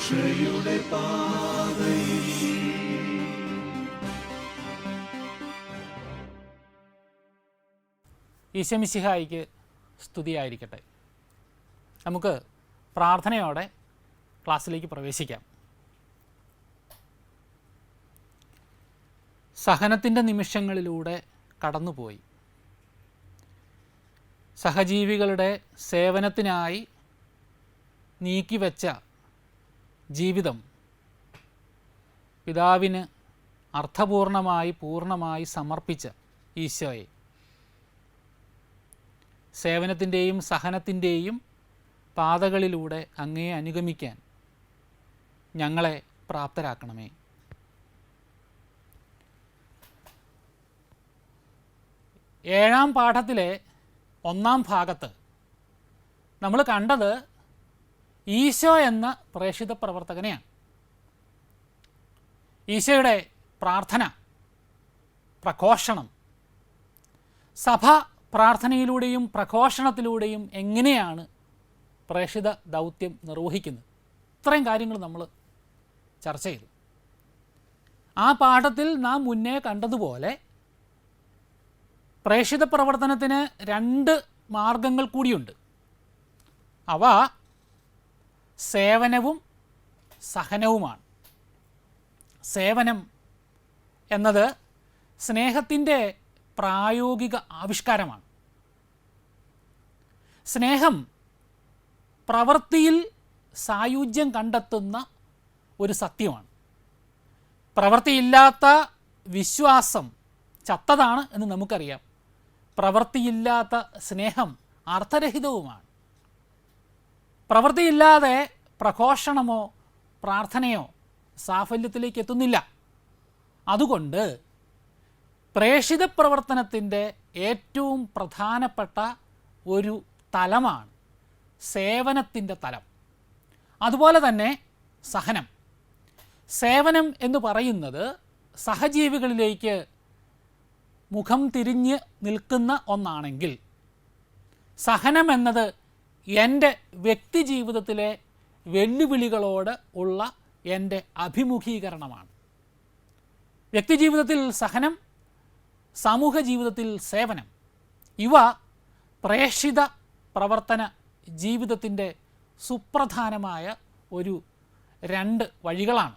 രക്ഷയുടെ പാതയിൽ. ഈശോമിശിഹായിക്ക് സ്തുതിയായിരിക്കട്ടെ. നമുക്ക് പ്രാർത്ഥനയോടെ ക്ലാസ്സിലേക്ക് പ്രവേശിക്കാം. സഹനത്തിൻ്റെ നിമിഷങ്ങളിലൂടെ കടന്നുപോയി സഹജീവികളുടെ സേവനത്തിനായി നീക്കിവെച്ച ജീവിതം പിതാവിന് അർത്ഥപൂർണമായി പൂർണ്ണമായി സമർപ്പിച്ച ഈശോയെ, സേവനത്തിൻ്റെയും സഹനത്തിൻ്റെയും പാതകളിലൂടെ അങ്ങയെ അനുഗമിക്കാൻ ഞങ്ങളെ പ്രാപ്തരാക്കണമേ. ഏഴാം പാഠത്തിലെ ഒന്നാം ഭാഗത്ത് നമ്മൾ കണ്ടത് ഈശോ എന്ന പ്രേഷിത പ്രവർത്തകനെയാണ്. ഈശോയുടെ പ്രാർത്ഥന, പ്രഘോഷണം, സഭ പ്രാർത്ഥനയിലൂടെയും പ്രഘോഷണത്തിലൂടെയും എങ്ങനെയാണ് പ്രേഷിത ദൗത്യം നിർവഹിക്കുന്നത്, ഇത്രയും കാര്യങ്ങൾ നമ്മൾ ചർച്ച ചെയ്തു. ആ പാഠത്തിൽ നാം മുന്നേ കണ്ടതുപോലെ പ്രേഷിത പ്രവർത്തനത്തിന് രണ്ട് മാർഗങ്ങൾ കൂടിയുണ്ട്. അവ സേവനവും സഹനവുമാണ്. സേവനം എന്നത് സ്നേഹത്തിൻ്റെ പ്രായോഗിക ആവിഷ്കാരമാണ്. സ്നേഹം പ്രവൃത്തിയിൽ സായുജ്യം കണ്ടെത്തുന്ന ഒരു സത്യമാണ്. പ്രവൃത്തിയില്ലാത്ത വിശ്വാസം ചത്തതാണ് എന്ന് നമുക്കറിയാം. പ്രവൃത്തിയില്ലാത്ത സ്നേഹം അർത്ഥരഹിതവുമാണ്. പ്രവൃത്തിയില്ലാതെ പ്രഘോഷണമോ പ്രാർത്ഥനയോ സാഫല്യത്തിലേക്ക് എത്തുന്നില്ല. അതുകൊണ്ട് പ്രേഷിത പ്രവർത്തനത്തിൻ്റെ ഏറ്റവും പ്രധാനപ്പെട്ട ഒരു തലമാണ് സേവനത്തിൻ്റെ തലം. അതുപോലെ തന്നെ സഹനം. സേവനം എന്ന് പറയുന്നത് സഹജീവികളിലേക്ക് മുഖം തിരിഞ്ഞ് നിൽക്കുന്ന ഒന്നാണെങ്കിൽ, സഹനം എന്നത് എൻ്റെ വ്യക്തി ജീവിതത്തിലെ വെല്ലുവിളികളോട് ഉള്ള എൻ്റെ അഭിമുഖീകരണമാണ്. വ്യക്തിജീവിതത്തിൽ സഹനം, സാമൂഹ ജീവിതത്തിൽ സേവനം, ഇവ പ്രേഷിത പ്രവർത്തന ജീവിതത്തിൻ്റെ സുപ്രധാനമായ ഒരു രണ്ട് വഴികളാണ്.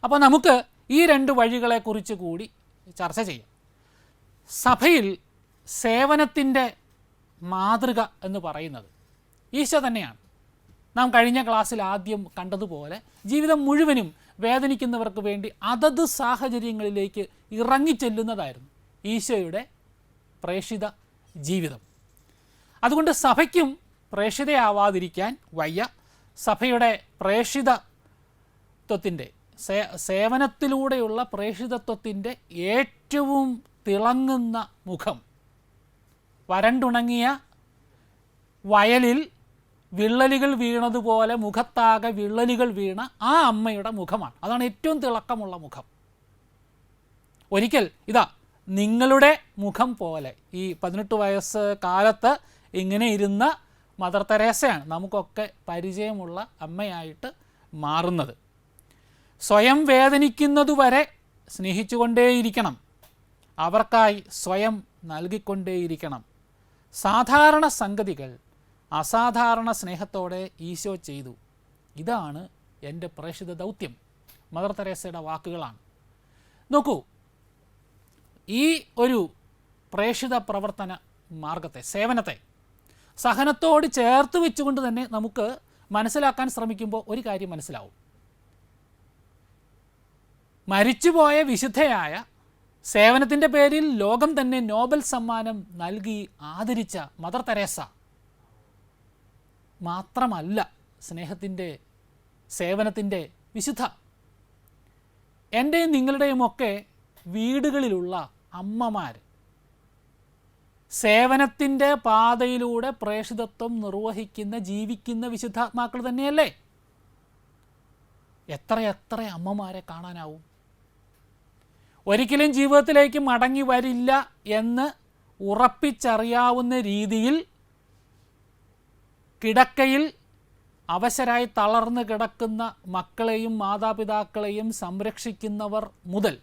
അപ്പോൾ നമുക്ക് ഈ രണ്ട് വഴികളെക്കുറിച്ച് കൂടി ചർച്ച ചെയ്യാം. സഭയിൽ സേവനത്തിൻ്റെ മാതൃക എന്ന് പറയുന്നത് ഈശോ തന്നെയാണ്. നാം കഴിഞ്ഞ ക്ലാസ്സിൽ ആദ്യം കണ്ടതുപോലെ ജീവിതം മുഴുവനും വേദനിക്കുന്നവർക്ക് വേണ്ടി അതത് സാഹചര്യങ്ങളിലേക്ക് ഇറങ്ങിച്ചെല്ലുന്നതായിരുന്നു ഈശോയുടെ പ്രേഷിത ജീവിതം. അതുകൊണ്ട് സഭയ്ക്കും പ്രേഷിതയാവാതിരിക്കാൻ വയ്യ. സഭയുടെ പ്രേഷിതത്വത്തിൻ്റെ സേവനത്തിലൂടെയുള്ള പ്രേഷിതത്വത്തിൻ്റെ ഏറ്റവും തിളങ്ങുന്ന മുഖം, വരണ്ടുണങ്ങിയ വയലിൽ വിള്ളലുകൾ വീണതുപോലെ മുഖത്താകെ വിള്ളലുകൾ വീണ ആ അമ്മയുടെ മുഖമാണ്. അതാണ് ഏറ്റവും തിളക്കമുള്ള മുഖം. ഒരിക്കൽ ഇതാ നിങ്ങളുടെ മുഖം പോലെ ഈ 18 വയസ്സ് കാലത്ത് ഇങ്ങനെ ഇരുന്ന മദർ തെരേസയാണ് നമുക്കൊക്കെ പരിചയമുള്ള അമ്മയായിട്ട് മാറുന്നത്. സ്വയം വേദനിക്കുന്നതുവരെ സ്നേഹിച്ചുകൊണ്ടേയിരിക്കണം, അവർക്കായി സ്വയം നൽകിക്കൊണ്ടേയിരിക്കണം. സാധാരണ സംഗതികൾ അസാധാരണ സ്നേഹത്തോടെ ഈശോ ചെയ്തു. ഇതാണ് എൻ്റെ പ്രേഷിത ദൗത്യം. മദർ തെരേസയുടെ വാക്കുകളാണ്. നോക്കൂ, ഈ ഒരു പ്രേഷിത പ്രവർത്തന മാർഗത്തെ, സേവനത്തെ സഹനത്തോട് ചേർത്ത് വെച്ചുകൊണ്ട് തന്നെ നമുക്ക് മനസ്സിലാക്കാൻ ശ്രമിക്കുമ്പോൾ ഒരു കാര്യം മനസ്സിലാവും. മരിച്ചുപോയ വിശുദ്ധയായ, സേവനത്തിൻ്റെ പേരിൽ ലോകം തന്നെ നോബൽ സമ്മാനം നൽകി ആദരിച്ച മദർ തെരേസ മാത്രമല്ല സ്നേഹത്തിൻ്റെ, സേവനത്തിൻ്റെ വിശുദ്ധ. എൻ്റെയും നിങ്ങളുടെയുമൊക്കെ വീടുകളിലുള്ള അമ്മമാർ സേവനത്തിൻ്റെ പാതയിലൂടെ പ്രേഷിതത്വം നിർവഹിക്കുന്ന, ജീവിക്കുന്ന വിശുദ്ധാത്മാക്കൾ തന്നെയല്ലേ? എത്ര അമ്മമാരെ കാണാനാവും? ഒരിക്കലും ജീവിതത്തിലേക്ക് മടങ്ങി വരില്ല എന്ന് ഉറപ്പിച്ചറിയാവുന്ന രീതിയിൽ കിടക്കയിൽ അവശരായി തളർന്നു കിടക്കുന്ന മക്കളെയും മാതാപിതാക്കളെയും സംരക്ഷിക്കുന്നവർ മുതൽ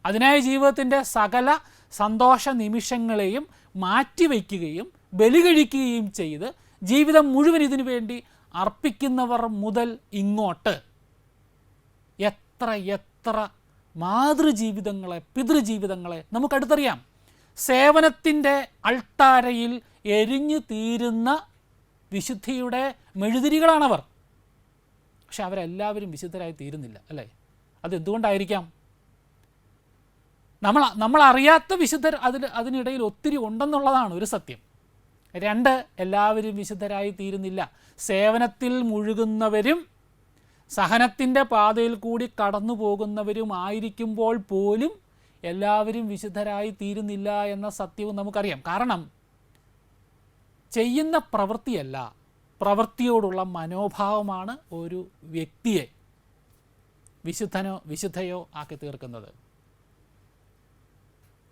അതിനായി ജീവിതത്തിൻ്റെ സകല സന്തോഷ നിമിഷങ്ങളെയും മാറ്റിവെക്കുകയും ബലി കഴിക്കുകയും ചെയ്ത് ജീവിതം മുഴുവൻ ഇതിനു വേണ്ടി അർപ്പിക്കുന്നവർ മുതൽ ഇങ്ങോട്ട് എത്ര എത്ര മാതൃജീവിതങ്ങളെ, പിതൃജീവിതങ്ങളെ നമുക്കടുത്തറിയാം. സേവനത്തിൻ്റെ അൾത്താരയിൽ എരിഞ്ഞു തീരുന്ന വിശുദ്ധിയുടെ മെഴുതിരികളാണവർ. പക്ഷെ അവരെല്ലാവരും വിശുദ്ധരായി തീരുന്നില്ല, അല്ലേ? അതെന്തുകൊണ്ടായിരിക്കാം? നമ്മൾ അറിയാത്ത വിശുദ്ധർ അതിനിടയിൽ ഒത്തിരി ഉണ്ടെന്നുള്ളതാണ് ഒരു സത്യം. 2, എല്ലാവരും വിശുദ്ധരായി തീരുന്നില്ല. സേവനത്തിൽ മുഴുകുന്നവരും സഹനത്തിൻ്റെ പാതയിൽ കൂടി കടന്നു പോകുന്നവരുമായിരിക്കുമ്പോൾ പോലും എല്ലാവരും വിശുദ്ധരായി തീരുന്നില്ല എന്ന സത്യവും നമുക്കറിയാം. കാരണം ചെയ്യുന്ന പ്രവൃത്തിയല്ല, പ്രവൃത്തിയോടുള്ള മനോഭാവമാണ് ഒരു വ്യക്തിയെ വിശുദ്ധനോ വിശുദ്ധയോ ആക്കി തീർക്കുന്നത്.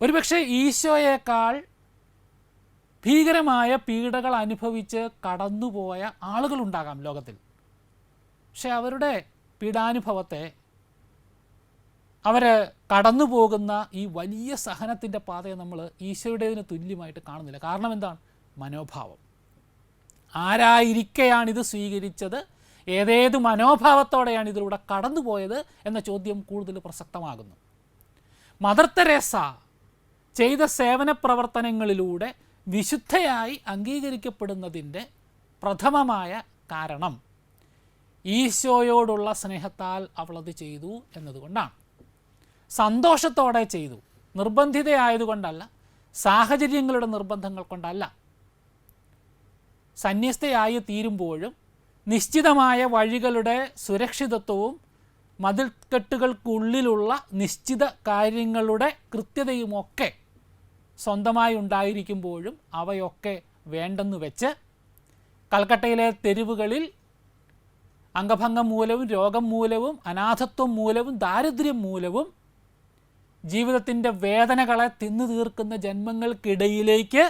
ഒരുപക്ഷെ ഈശോയേക്കാൾ ഭീകരമായ പീഡകൾ അനുഭവിച്ച് കടന്നുപോയ ആളുകളുണ്ടാകാം ലോകത്തിൽ. പക്ഷെ അവരുടെ പീഡാനുഭവത്തെ, അവർ കടന്നു പോകുന്ന ഈ വലിയ സഹനത്തിൻ്റെ പാതയെ നമ്മൾ ഈശോയുടേതിന് തുല്യമായിട്ട് കാണുന്നില്ല. കാരണം എന്താണ്? മനോഭാവം. ആരായിരിക്കെയാണിത് സ്വീകരിച്ചത്, ഏതേത് മനോഭാവത്തോടെയാണ് ഇതിലൂടെ കടന്നുപോയത് എന്ന ചോദ്യം കൂടുതൽ പ്രസക്തമാകുന്നു. മദർ തെരേസ ചെയ്ത സേവന പ്രവർത്തനങ്ങളിലൂടെ വിശുദ്ധയായി അംഗീകരിക്കപ്പെടുന്നതിൻ്റെ പ്രഥമമായ കാരണം ഈശോയോടുള്ള സ്നേഹത്താൽ അവളത് ചെയ്തു എന്നതുകൊണ്ടാണ്. സന്തോഷത്തോടെ ചെയ്തു, നിർബന്ധിതയായതുകൊണ്ടല്ല, സാഹചര്യങ്ങളുടെ നിർബന്ധങ്ങൾ കൊണ്ടല്ല. സന്യസ്തയായി തീരുമ്പോഴും നിശ്ചിതമായ വഴികളുടെ സുരക്ഷിതത്വവും മതിൽക്കെട്ടുകൾക്കുള്ളിലുള്ള നിശ്ചിത കാര്യങ്ങളുടെ കൃത്യതയുമൊക്കെ സ്വന്തമായി ഉണ്ടായിരിക്കുമ്പോഴും അവയൊക്കെ വേണ്ടെന്ന് വെച്ച് കൽക്കട്ടയിലെ തെരുവുകളിൽ അംഗഭംഗം മൂലവും രോഗം മൂലവും അനാഥത്വം മൂലവും ദാരിദ്ര്യം മൂലവും ജീവിതത്തിൻ്റെ വേദനകളെ തിന്നു തീർക്കുന്ന ജന്മങ്ങൾക്കിടയിലേക്ക്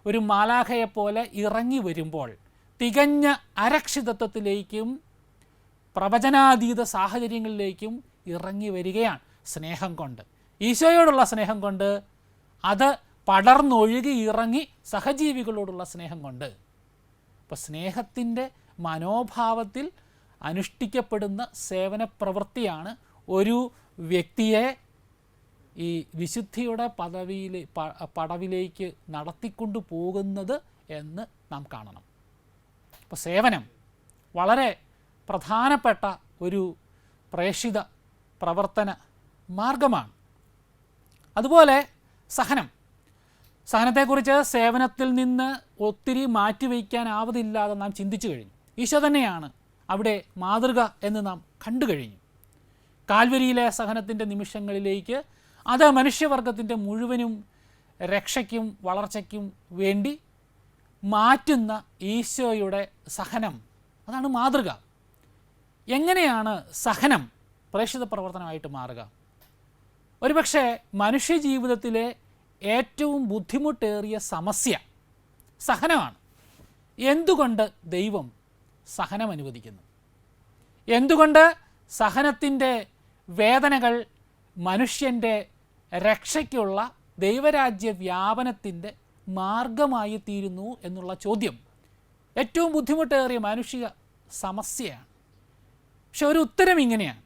ഒരു മാലാഖയെപ്പോലെ ഇറങ്ങി വരുമ്പോൾ തികഞ്ഞ അരക്ഷിതത്വത്തിലേക്കും പ്രവചനാതീത സാഹചര്യങ്ങളിലേക്കും ഇറങ്ങി വരികയാണ്. സ്നേഹം കൊണ്ട്, ഈശോയോടുള്ള സ്നേഹം കൊണ്ട്, അത് പടർന്നൊഴുകി ഇറങ്ങി സഹജീവികളോടുള്ള സ്നേഹം കൊണ്ട്. അപ്പോൾ സ്നേഹത്തിൻ്റെ മനോഭാവത്തിൽ അനുഷ്ഠിക്കപ്പെടുന്ന സേവന പ്രവൃത്തിയാണ് ഒരു വ്യക്തിയെ ഈ വിശുദ്ധിയുടെ പടവിലേക്ക് നടത്തിക്കൊണ്ടു പോകുന്നത് എന്ന് നാം കാണണം. അപ്പോൾ സേവനം വളരെ പ്രധാനപ്പെട്ട ഒരു പ്രേഷിത പ്രവർത്തന മാർഗമാണ്. അതുപോലെ സഹനത്തെക്കുറിച്ച് സേവനത്തിൽ നിന്ന് ഒത്തിരി മാറ്റിവയ്ക്കാനാവതില്ലാതെ നാം ചിന്തിച്ചു കഴിഞ്ഞു. ഈശോ തന്നെയാണ് അവിടെ മാതൃക എന്ന് നാം കണ്ടു കഴിഞ്ഞു. കാൽവരിയിലെ സഹനത്തിൻ്റെ നിമിഷങ്ങളിലേക്ക് അത് മനുഷ്യവർഗത്തിൻ്റെ മുഴുവനും രക്ഷയ്ക്കും വളർച്ചയ്ക്കും വേണ്ടി മാറ്റുന്ന ഈശോയുടെ സഹനം, അതാണ് മാതൃക. എങ്ങനെയാണ് സഹനം പ്രേക്ഷിത പ്രവർത്തനമായിട്ട് മാറുക? ഒരുപക്ഷെ മനുഷ്യജീവിതത്തിലെ ഏറ്റവും ബുദ്ധിമുട്ടേറിയ സമസ്യ സഹനമാണ്. എന്തുകൊണ്ട് ദൈവം സഹനം അനുവദിക്കുന്നു? എന്തുകൊണ്ട് സഹനത്തിൻ്റെ വേദനകൾ മനുഷ്യൻ്റെ രക്ഷയ്ക്കുള്ള ദൈവരാജ്യ വ്യാപനത്തിൻ്റെ മാർഗമായി തീരുന്നു എന്നുള്ള ചോദ്യം ഏറ്റവും ബുദ്ധിമുട്ടേറിയ മാനുഷിക സമസ്യയാണ്. പക്ഷെ ഒരു ഉത്തരം ഇങ്ങനെയാണ്.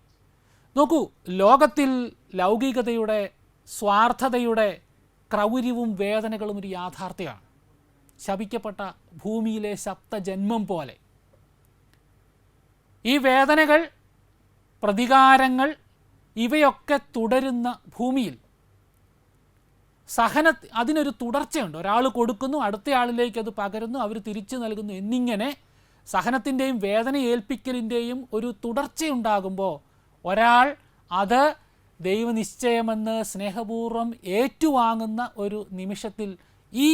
നോക്കൂ, ലോകത്തിൽ ലൗകികതയുടെ, സ്വാർത്ഥതയുടെ ക്രൗര്യവും വേദനകളും ഒരു യാഥാർത്ഥ്യമാണ്. ശപിക്കപ്പെട്ട ഭൂമിയിലെ സപ്തജന്മം പോലെ ഈ വേദനകൾ, പ്രതികാരങ്ങൾ, ഇവയൊക്കെ തുടരുന്ന ഭൂമിയിൽ അതിനൊരു തുടർച്ചയുണ്ട്. ഒരാൾ കൊടുക്കുന്നു, അടുത്തയാളിലേക്ക് അത് പകരുന്നു, അവർ തിരിച്ചു നൽകുന്നു എന്നിങ്ങനെ സഹനത്തിൻ്റെയും വേദന ഏൽപ്പിക്കലിൻ്റെയും ഒരു തുടർച്ചയുണ്ടാകുമ്പോൾ ഒരാൾ അത് ദൈവനിശ്ചയമെന്ന് സ്നേഹപൂർവ്വം ഏറ്റുവാങ്ങുന്ന ഒരു നിമിഷത്തിൽ ഈ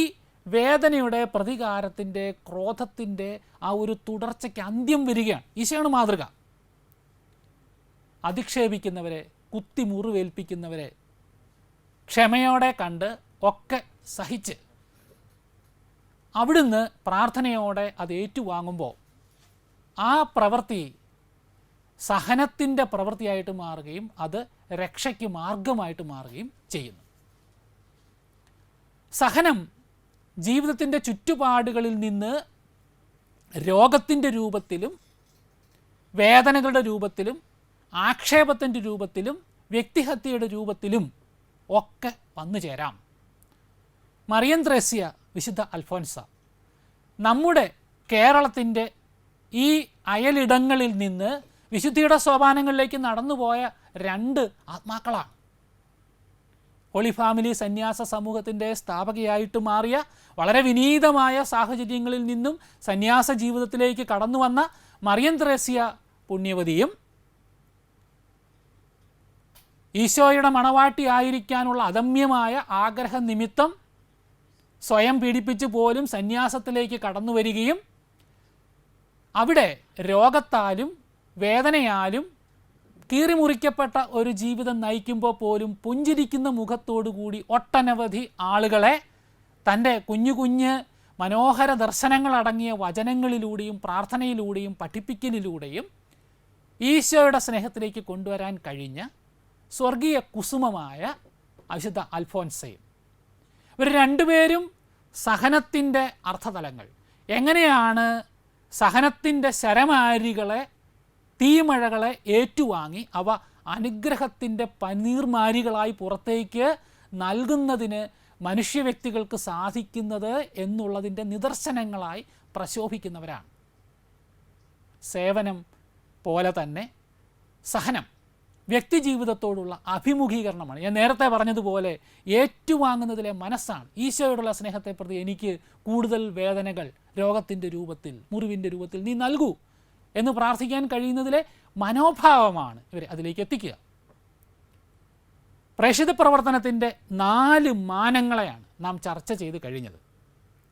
വേദനയുടെ, പ്രതികാരത്തിൻ്റെ, ക്രോധത്തിൻ്റെ ആ ഒരു തുടർച്ചയ്ക്ക് അന്ത്യം വരികയാണ്. ഈശോയാണ് മാതൃക. അധിക്ഷേപിക്കുന്നവരെ, കുത്തി മുറിവേൽപ്പിക്കുന്നവരെ ക്ഷമയോടെ കണ്ട് ഒക്കെ സഹിച്ച് അവിടുന്ന് പ്രാർത്ഥനയോടെ അത് ഏറ്റുവാങ്ങുമ്പോൾ ആ പ്രവൃത്തി സഹനത്തിൻ്റെ പ്രവൃത്തിയായിട്ട് മാറുകയും അത് രക്ഷയ്ക്ക് മാർഗമായിട്ട് മാറുകയും ചെയ്യുന്നു. സഹനം ജീവിതത്തിൻ്റെ ചുറ്റുപാടുകളിൽ നിന്ന് രോഗത്തിൻ്റെ രൂപത്തിലും വേദനകളുടെ രൂപത്തിലും ആക്ഷേപത്തിൻ്റെ രൂപത്തിലും വ്യക്തിഹത്യയുടെ രൂപത്തിലും ഒക്കെ വന്നു ചേരാം. മറിയം ത്രേസ്യ, വിശുദ്ധ അൽഫോൻസ നമ്മുടെ കേരളത്തിൻ്റെ ഈ അയലിടങ്ങളിൽ നിന്ന് വിശുദ്ധിയുടെ സോപാനങ്ങളിലേക്ക് നടന്നുപോയ 2 ആത്മാക്കളാണ്. ഹോളി ഫാമിലി സന്യാസ സമൂഹത്തിൻ്റെ സ്ഥാപകയായിട്ട് മാറിയ, വളരെ വിനീതമായ സാഹചര്യങ്ങളിൽ നിന്നും സന്യാസ ജീവിതത്തിലേക്ക് കടന്നു വന്ന മറിയം ത്രേസ്യ പുണ്യവതിയും ഈശോയുടെ മണവാട്ടിയായിരിക്കാനുള്ള അദമ്യമായ ആഗ്രഹ നിമിത്തം സ്വയം പീഡിപ്പിച്ച് പോലും സന്യാസത്തിലേക്ക് കടന്നു വരികയും അവിടെ രോഗത്താലും വേദനയാലും കീറിമുറിക്കപ്പെട്ട ഒരു ജീവിതം നയിക്കുമ്പോൾ പോലും പുഞ്ചിരിക്കുന്ന മുഖത്തോടുകൂടി ഒട്ടനവധി ആളുകളെ തൻ്റെ കുഞ്ഞു കുഞ്ഞ് മനോഹര ദർശനങ്ങളടങ്ങിയ വചനങ്ങളിലൂടെയും പ്രാർത്ഥനയിലൂടെയും പഠിപ്പിക്കലിലൂടെയും ഈശോയുടെ സ്നേഹത്തിലേക്ക് കൊണ്ടുവരാൻ കഴിഞ്ഞ സ്വർഗീയ കുസുമമായ വിശുദ്ധ അൽഫോൻസയും. ഇവർ 2 പേരും സഹനത്തിൻ്റെ അർത്ഥതലങ്ങൾ, എങ്ങനെയാണ് സഹനത്തിൻ്റെ ശരമാരികളെ, തീമഴകളെ ഏറ്റുവാങ്ങി അവ അനുഗ്രഹത്തിൻ്റെ പനീർമാരികളായി പുറത്തേക്ക് നൽകുന്നതിന് മനുഷ്യ വ്യക്തികൾക്ക് സാധിക്കുന്നത് എന്നുള്ളതിൻ്റെ നിദർശനങ്ങളായി പ്രശോഭിക്കുന്നവരാണ്. സേവനം പോലെ തന്നെ സഹനം വ്യക്തി ജീവിതത്തോടുള്ള അഭിമുഖീകരണമാണ്. ഞാൻ നേരത്തെ പറഞ്ഞതുപോലെ ഏറ്റുവാങ്ങുന്നതിലെ മനസ്സാണ്. ഈശോയോടുള്ള സ്നേഹത്തെ പ്രതി എനിക്ക് കൂടുതൽ വേദനകൾ രോഗത്തിൻ്റെ രൂപത്തിൽ, മുറിവിൻ്റെ രൂപത്തിൽ നീ നൽകൂ എന്ന് പ്രാർത്ഥിക്കാൻ കഴിയുന്നതിലെ മനോഭാവമാണ് ഇവരെ അതിലേക്ക് എത്തിക്കുക. പ്രേക്ഷിത പ്രവർത്തനത്തിൻ്റെ 4 മാനങ്ങളെയാണ് നാം ചർച്ച ചെയ്ത് കഴിഞ്ഞത്.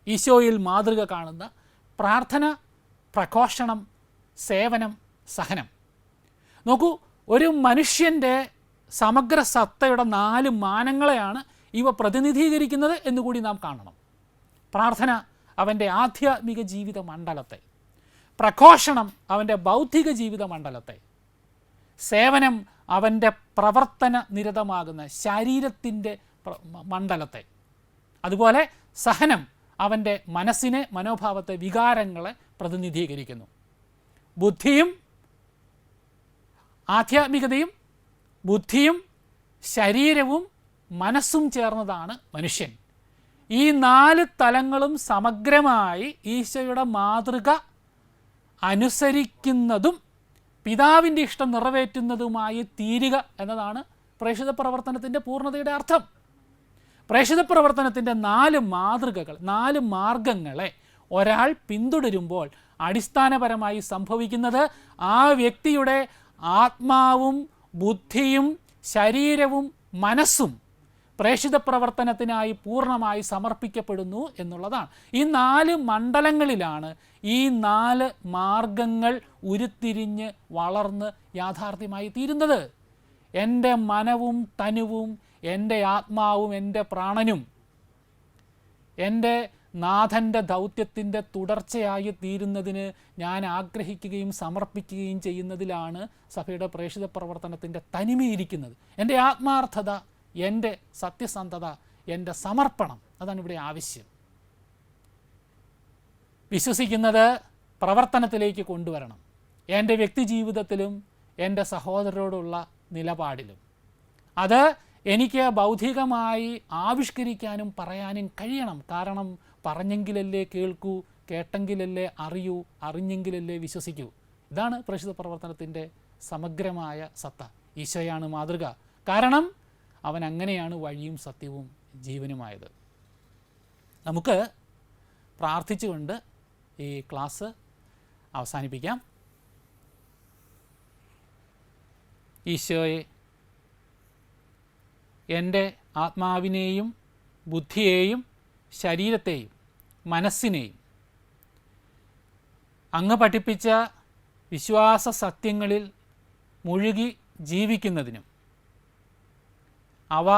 ഈശോയിൽ മാതൃക കാണുന്ന പ്രാർത്ഥന, പ്രഘോഷണം, സേവനം, സഹനം. നോക്കൂ, ഒരു മനുഷ്യൻ്റെ സമഗ്ര സത്തയുടെ 4 മാനങ്ങളെയാണ് ഇവ പ്രതിനിധീകരിക്കുന്നത് എന്നുകൂടി നാം കാണണം. പ്രാർത്ഥന അവൻ്റെ ആധ്യാത്മിക ജീവിത മണ്ഡലത്തെ, പ്രഘോഷണം അവൻ്റെ ബൗദ്ധിക ജീവിത മണ്ഡലത്തെ, സേവനം അവൻ്റെ പ്രവർത്തന നിരതമാകുന്ന ശരീരത്തിൻ്റെ മണ്ഡലത്തെ, അതുപോലെ സഹനം അവൻ്റെ മനസ്സിനെ, മനോഭാവത്തെ, വികാരങ്ങളെ പ്രതിനിധീകരിക്കുന്നു. ബുദ്ധിയും ആധ്യാത്മികതയും ബുദ്ധിയും ശരീരവും മനസ്സും ചേർന്നതാണ് മനുഷ്യൻ. ഈ 4 തലങ്ങളും സമഗ്രമായി ഈശോയുടെ മാതൃക അനുസരിക്കുന്നതും പിതാവിൻ്റെ ഇഷ്ടം നിറവേറ്റുന്നതുമായി തീരുക എന്നതാണ് പ്രേക്ഷിത പ്രവർത്തനത്തിൻ്റെ പൂർണ്ണതയുടെ അർത്ഥം. പ്രേക്ഷിത പ്രവർത്തനത്തിൻ്റെ 4 മാതൃകകൾ, 4 മാർഗങ്ങളെ ഒരാൾ പിന്തുടരുമ്പോൾ അടിസ്ഥാനപരമായി സംഭവിക്കുന്നത് ആ വ്യക്തിയുടെ ആത്മാവും ബുദ്ധിയും ശരീരവും മനസ്സും പ്രേക്ഷിത പ്രവർത്തനത്തിനായി പൂർണ്ണമായി സമർപ്പിക്കപ്പെടുന്നു എന്നുള്ളതാണ്. ഈ 4 മണ്ഡലങ്ങളിലാണ് ഈ 4 മാർഗങ്ങൾ ഉരുത്തിരിഞ്ഞ് വളർന്ന് യാഥാർത്ഥ്യമായി തീരുന്നത്. എൻ്റെ മനവും തനുവും എൻ്റെ ആത്മാവും എൻ്റെ പ്രാണനും എൻ്റെ നാഥൻ്റെ ദൗത്യത്തിൻ്റെ തുടർച്ചയായി തീരുന്നതിന് ഞാൻ ആഗ്രഹിക്കുകയും സമർപ്പിക്കുകയും ചെയ്യുന്നതിലാണ് സഭയുടെ പ്രേക്ഷിത പ്രവർത്തനത്തിൻ്റെ തനിമയിരിക്കുന്നത്. എൻ്റെ ആത്മാർത്ഥത, എൻ്റെ സത്യസന്ധത, എൻ്റെ സമർപ്പണം, അതാണ് ഇവിടെ ആവശ്യം. വിശ്വസിക്കുന്നത് പ്രവർത്തനത്തിലേക്ക് കൊണ്ടുവരണം, എൻ്റെ വ്യക്തി ജീവിതത്തിലും എൻ്റെ സഹോദരരോടുള്ള നിലപാടിലും. അത് എനിക്ക് ബൗദ്ധികമായി ആവിഷ്കരിക്കാനും പറയാനും കഴിയണം. കാരണം പറഞ്ഞെങ്കിലല്ലേ കേൾക്കൂ, കേട്ടെങ്കിലല്ലേ അറിയൂ, അറിഞ്ഞെങ്കിലല്ലേ വിശ്വസിക്കൂ. ഇതാണ് പ്രേക്ഷിത പ്രവർത്തനത്തിൻ്റെ സമഗ്രമായ സത്ത. ഈശോയാണ് മാതൃക. കാരണം അവൻ അങ്ങനെയാണ് വഴിയും സത്യവും ജീവനുമായത്. നമുക്ക് പ്രാർത്ഥിച്ചുകൊണ്ട് ഈ ക്ലാസ് അവസാനിപ്പിക്കാം. ഈശോയെ, എൻ്റെ ആത്മാവിനെയും ബുദ്ധിയെയും ശരീരത്തെയും മനസ്സിനെയും അങ്ങ് പഠിപ്പിച്ച വിശ്വാസ സത്യങ്ങളിൽ മുഴുകി ജീവിക്കുന്നതിനും അവ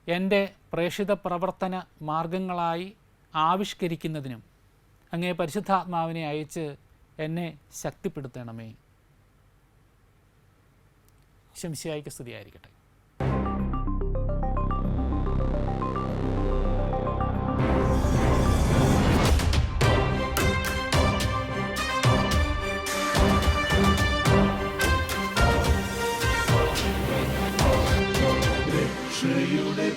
എൻ്റെ പ്രേക്ഷിത പ്രവർത്തന മാർഗങ്ങളായി ആവിഷ്കരിക്കുന്നതിനും അങ്ങേ പരിശുദ്ധാത്മാവിനെ അയച്ച് എന്നെ ശക്തിപ്പെടുത്തണമേ. ശംശിയായിക്ക് സ്തുതിയായിരിക്കട്ടെ. രക്ഷയുടെ